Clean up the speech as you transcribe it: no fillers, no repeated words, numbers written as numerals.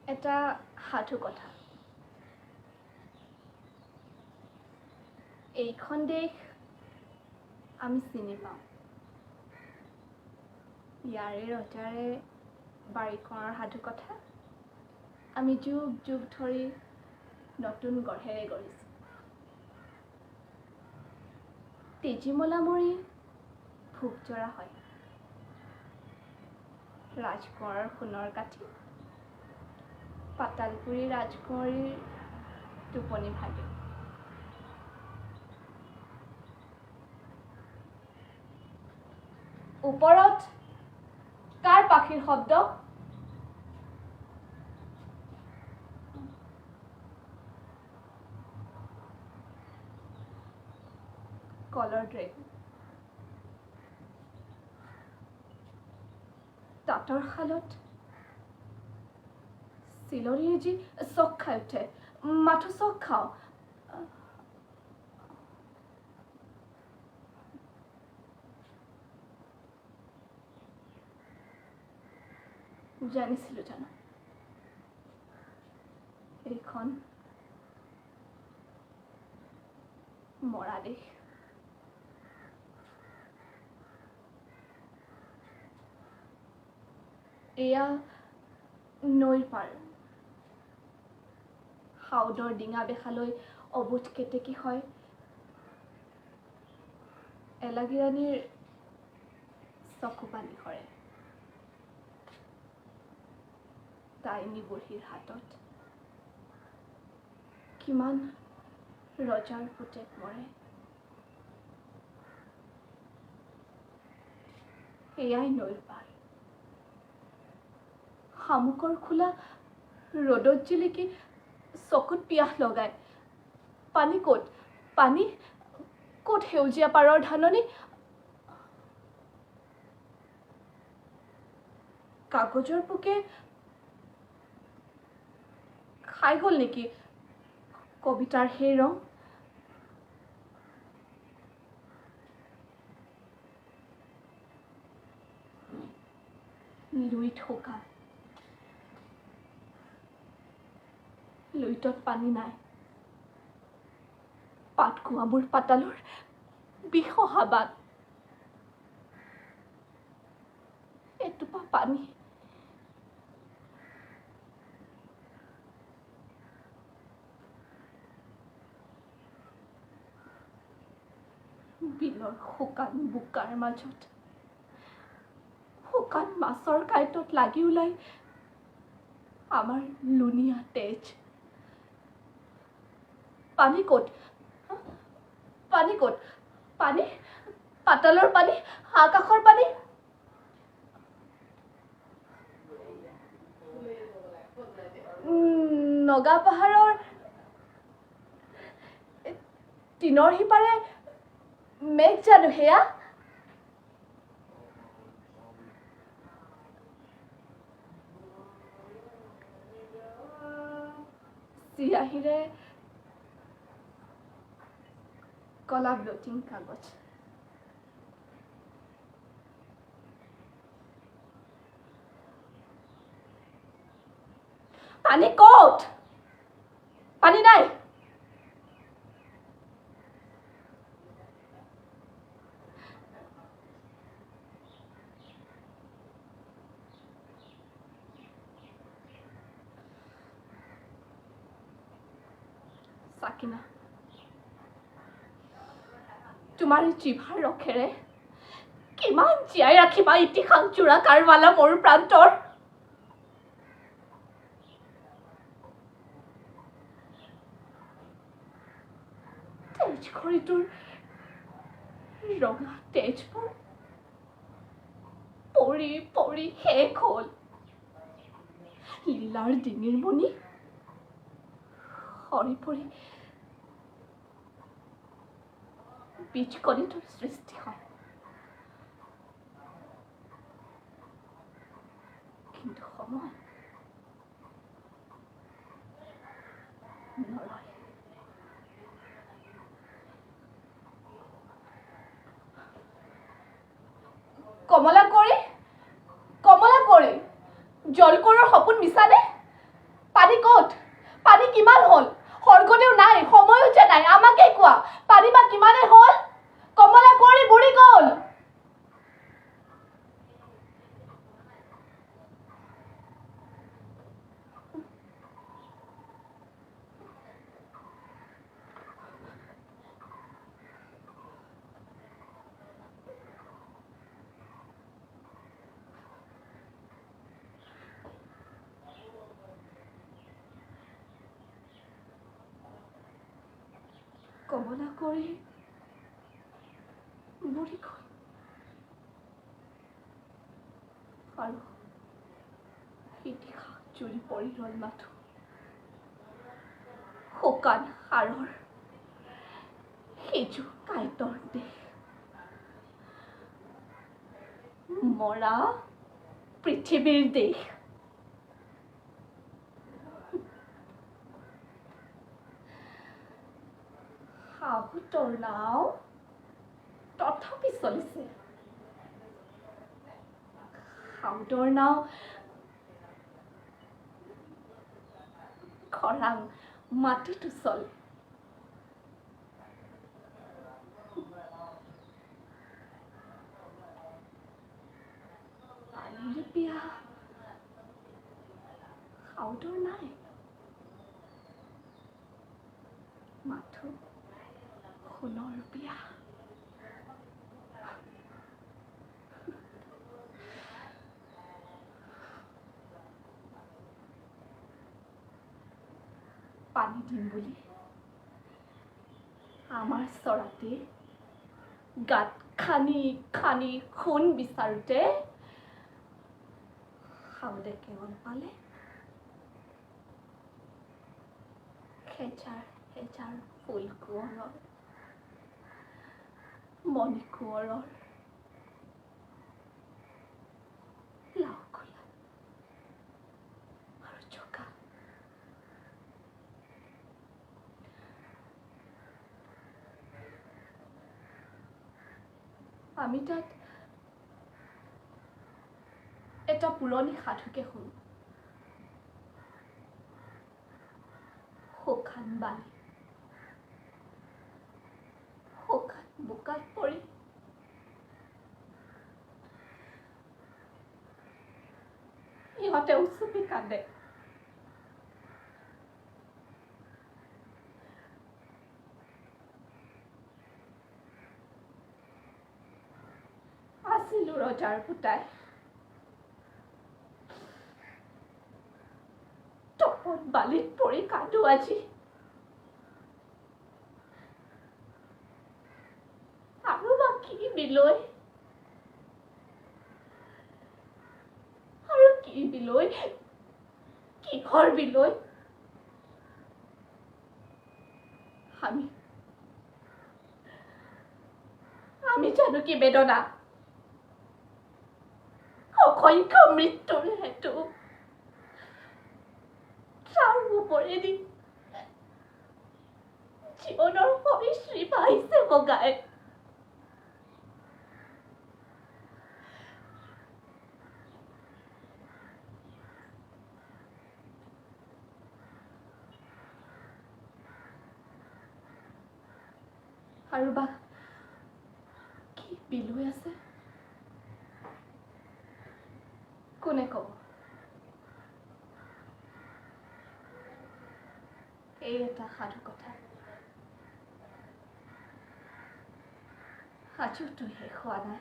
এটা সাধু কথা। এইখন দেশ আমি চিনি পাওঁ। ইয়াৰে ৰজাৰে বাৰীখনৰ সাধু কথা আমি যুগ যুগ ধৰি নতুন গঢ়েৰে গঢ়িছোঁ। তেজীমলা মৰি ভোক জৰা হয়। ৰাজকোঁৱৰৰ সোণৰ কাঠি পাতালপুৰী ৰাজকুঁৱৰীৰ টোপনি ভাগে। ওপৰত কাৰ পাখিৰ শব্দ? কলৰ ড্ৰেগন। তাঁতৰ শালত চিলনীয়ে যি চক খাই উঠে, মাথো চক খাওঁ। জানিছিলোঁ জানো এইখন মৰা দেশ। এয়া নৈৰ পাৰ। হাউদৰ ডিঙা বেখালৈ অবুধ কেতেকী হয়। এলাগী ৰাণীৰ চকু পানী সৰে। তাইনী বুঢ়ীৰ হাতত কিমান ৰজাৰ পুতেক মৰে। এয়াই নৈৰ পাৰ। শামুকৰ খোলা ৰ'দত জিলিকি চকুত পিয়াহ লগায়। পানী ক'ত? পানী ক'ত? সেউজীয়া পাৰৰ ধাননি। কাগজৰ পোকে খাই গ'ল নেকি কবিতাৰ সেই ৰং? লুইত শুকান। লুইতত পানী নাই। পাতকুঁৱাবোৰ পাতালৰ বিষ বাট। এটোপা পানী বিলৰ শুকান বোকাৰ মাজত শুকান মাছৰ কাঁইটত লাগি ওলাই আমাৰ লুণীয়া তেজ। পানী ক'ত? পানী ক'ত? পানী পাতালৰ পানী, আকাশৰ পানী। নগা পাহাৰৰ টিনৰ সিপাৰে মেঘ জানো সেয়া? চিয়াহীৰে কলা ব্লটিং কাগজ। পানী ক'ত? পানী নাই। সাকিনা, তোমাৰ জিভাৰ ৰসেৰে কিমান জীয়াই ৰাখিবা ইতিহাস জোৰা কাৰবালা মোৰ প্ৰান্তৰ। তেজ খৰিটোৰ ৰঙা তেজবোৰ পৰি পৰি শেষ হ'ল। লীলাৰ ডিঙিৰ মণি সৰি পৰি বীজকণিটোৰ সৃষ্টি হয়। কিন্তু সময় নৰয়। হ'ল সৰ্গদেও নাই সময়ো যে নাই আমাকে কোৱা পাৰিবা কিমানে হ'ল কমলা কুঁৱৰী বুঢ়ী গ'ল কমলা কুঁৱৰী বুঢ়ী গ'ল আৰু ইতিহাস জুৰি পৰি ৰল মাথো শুকান সাৰৰ সিজু কাঁইটৰ দেশ মৰা পৃথিৱীৰ দেশ শাহুতৰ নাও তথাপি চলিছে শাহুতৰ নাও খৰাং মাটিতো চলে পানীৰ পিয়া শাহুতৰ নাই মাথো সোণৰ বিয়া পানী দিম বুলি আমাৰ চৰাতে গাত খানি খানি সোণ বিচাৰোতে শাহুদে কেৱল পালে খেজাৰ খেজাৰ ফুল কোঁৱৰৰ মণি কোঁৱৰৰ লাও খোলা আৰু জোকা আমি তাত এটা পুৰণি সাধুকে শুনো শুকান বালি শুকান বোকাত পৰি ইহঁতে উচুপি কান্দে আছিলো ৰজাৰ পুতাই তপত বালিত পৰি কান্দো আজি আৰু বা কি বিলৈ আৰু কি বিলৈ কিহৰ বিলৈ আমি জানো কি বেদনা অসংখ্য মৃত্যুৰ হেতু তাৰ ওপৰেদি জীৱনৰ সবিশ্ৰী পাইছে বগাই আৰু বা কি বিলৈ আছে কোনে কব এই এটা সাধু কথা আজিওতো শেষ হোৱা নাই